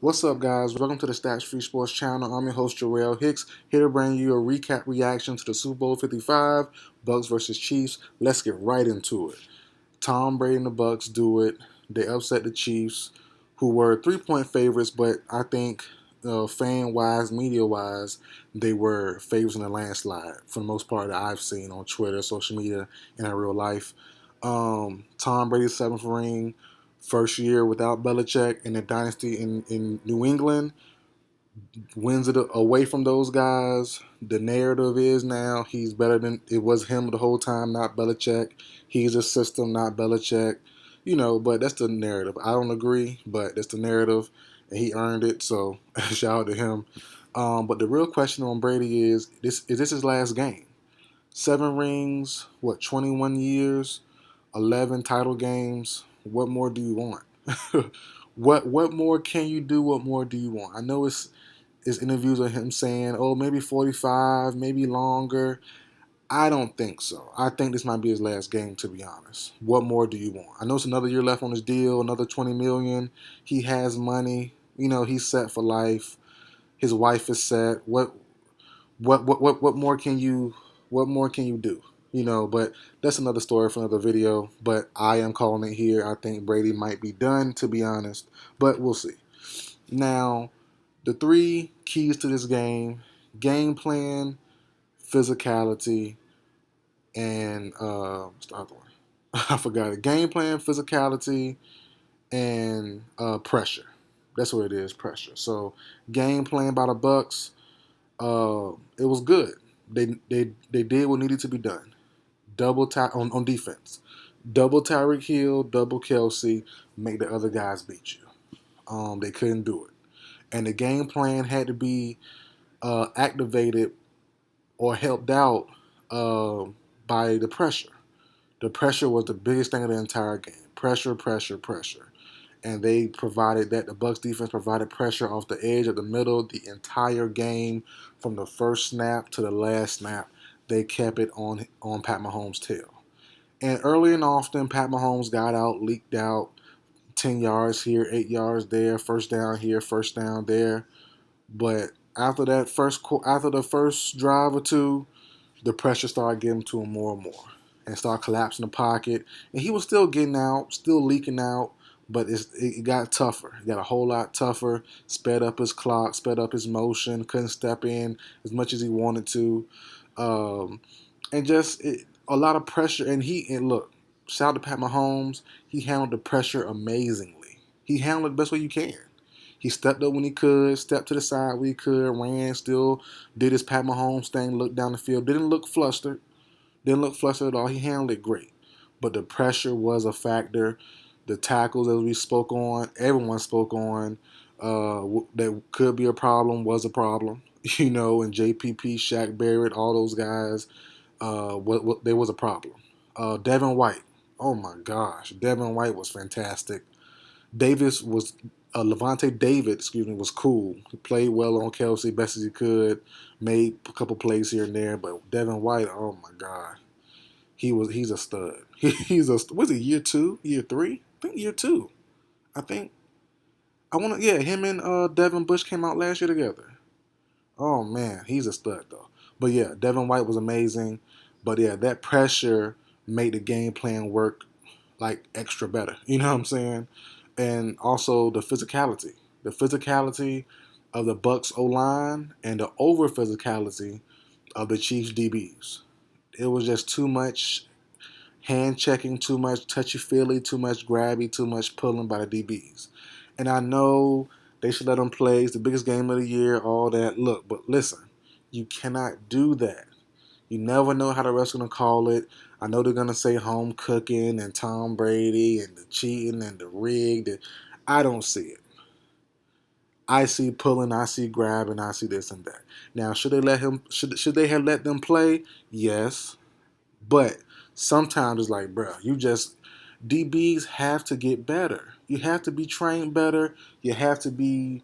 What's up, guys? Welcome to the Stats Free Sports channel. I'm your host, Jarrell Hicks, here to bring you a recap reaction to the Super Bowl 55, Bucks versus Chiefs. Let's get right into it. Tom Brady and the Bucks do it. They upset the Chiefs, who were 3-point favorites, but I think fan-wise, media-wise, they were favorites in a landslide for the most part that I've seen on Twitter, social media, and in real life. Tom Brady's seventh ring, first year without Belichick in the dynasty in New England, wins it away from those guys. The narrative is now he's better than it was him the whole time, not Belichick. He's a system, not Belichick. But that's the narrative. I don't agree, but that's the narrative, and he earned it. So shout out to him. But the real question on Brady is this his last game? 7 rings, 21 years, 11 title games. What more do you want? what more can you do? What more do you want? I know it's interviews of him saying, "Oh, maybe 45, maybe longer." I don't think so. I think this might be his last game, to be honest. What more do you want? I know it's another year left on his deal, another 20 million. He has money. He's set for life. His wife is set. What more can you do? But that's another story for another video. But I am calling it here. I think Brady might be done, to be honest. But we'll see. Now, the three keys to this game plan, physicality, and what's the other one? I forgot it. Game plan, physicality, and pressure. That's what it is, pressure. So game plan by the Bucks, it was good. They did what needed to be done. On defense. Double Tyreek Hill, double Kelsey, make the other guys beat you. They couldn't do it. And the game plan had to be activated or helped out uh, by the pressure. The pressure was the biggest thing of the entire game. Pressure, pressure, pressure. And they provided that. The Bucks defense provided pressure off the edge of the middle the entire game, from the first snap to the last snap. They kept it on Pat Mahomes' tail. And early and often, Pat Mahomes got out, leaked out, 10 yards here, 8 yards there, first down here, first down there. But after the first drive or two, the pressure started getting to him more and more, and started collapsing the pocket. And he was still getting out, still leaking out, but it got tougher. It got a whole lot tougher. Sped up his clock, sped up his motion. Couldn't step in as much as he wanted to, and just a lot of pressure. And look, shout out to Pat Mahomes. He handled the pressure amazingly. He handled it the best way you can. He stepped up when he could, stepped to the side when he could, ran, still did his Pat Mahomes thing, looked down the field. Didn't look flustered. Didn't look flustered at all. He handled it great. But the pressure was a factor. The tackles, as we spoke on, everyone spoke on, that could be a problem, was a problem. And JPP, Shaq Barrett, all those guys, there was a problem. Devin White, oh my gosh, Devin White was fantastic. Davis was Levante David, was cool. He played well on Kelsey, best as he could. Made a couple plays here and there, but Devin White, oh my god, he's a stud. He's a was it year 2, year 3? I think year 2. I think him and Devin Bush came out last year together. Oh man, he's a stud though. But yeah, Devin White was amazing. But yeah, that pressure made the game plan work like extra better. You know what I'm saying? And also the physicality of the Bucks O line, and the over physicality of the Chiefs DBs. It was just too much hand checking, too much touchy feely, too much grabby, too much pulling by the DBs. And I know they should let them play. It's the biggest game of the year, all that. Look, but listen, you cannot do that. You never know how the refs are going to call it. I know they're going to say home cooking and Tom Brady and the cheating and the rigged. I don't see it. I see pulling, I see grabbing, I see this and that. Now, should they let him? Should they have let them play? Yes, but sometimes it's like, bro, DBs have to get better. You have to be trained better. You have to be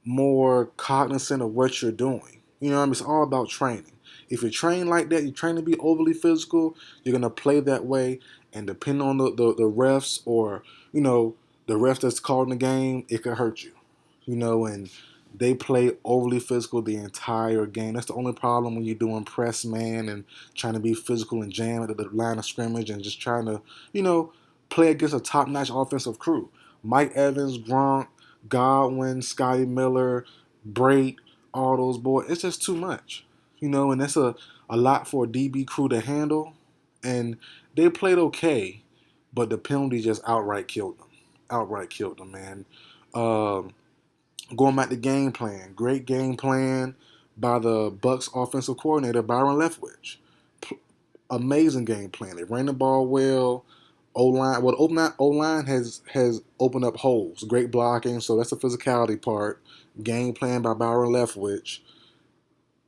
more cognizant of what you're doing. You know what I mean? It's all about training. If you're trained like that, you're trained to be overly physical, you're going to play that way. And depending on the refs, or, the ref that's calling the game, it could hurt you. and they play overly physical the entire game. That's the only problem when you're doing press man and trying to be physical and jam at the line of scrimmage and just trying to, play against a top-notch offensive crew. Mike Evans, Gronk, Godwin, Scotty Miller, Brady, all those boys. It's just too much, and that's a lot for a DB crew to handle. And they played okay, but the penalty just outright killed them. Outright killed them, man. Um, Going back to game plan, great game plan by the Bucks offensive coordinator Byron Leftwich. Amazing game plan. They ran the ball well. O line, O line has opened up holes. Great blocking, so that's the physicality part. Game plan by Byron Leftwich,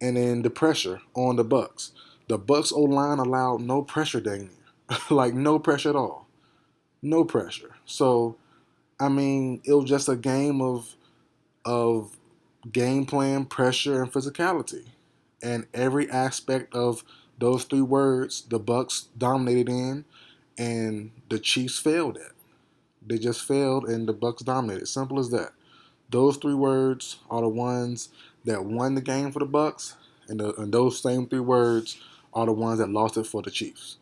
and then the pressure on the Bucks. The Bucks O line allowed no pressure dang near, like no pressure at all, no pressure. So I mean, it was just a game of game plan, pressure, and physicality. And every aspect of those three words, the Bucks dominated in, and the Chiefs failed at. They just failed, and the Bucks dominated. Simple as that. Those three words are the ones that won the game for the Bucks, and those same three words are the ones that lost it for the Chiefs.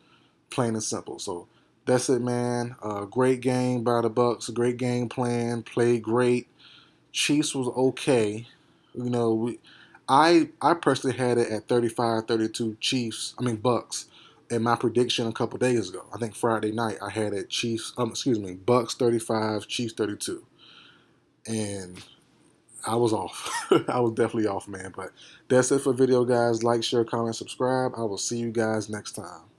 Plain and simple. So that's it, man. Great game by the Bucks. Great game plan. Played great. Chiefs was okay. You know, I personally had it at 35-32 Chiefs. I mean Bucks. In my prediction a couple days ago, I think Friday night, I had it Bucks 35, Chiefs 32, and I was off. I was definitely off, man. But that's it for video, guys. Like, share, comment, subscribe. I will see you guys next time.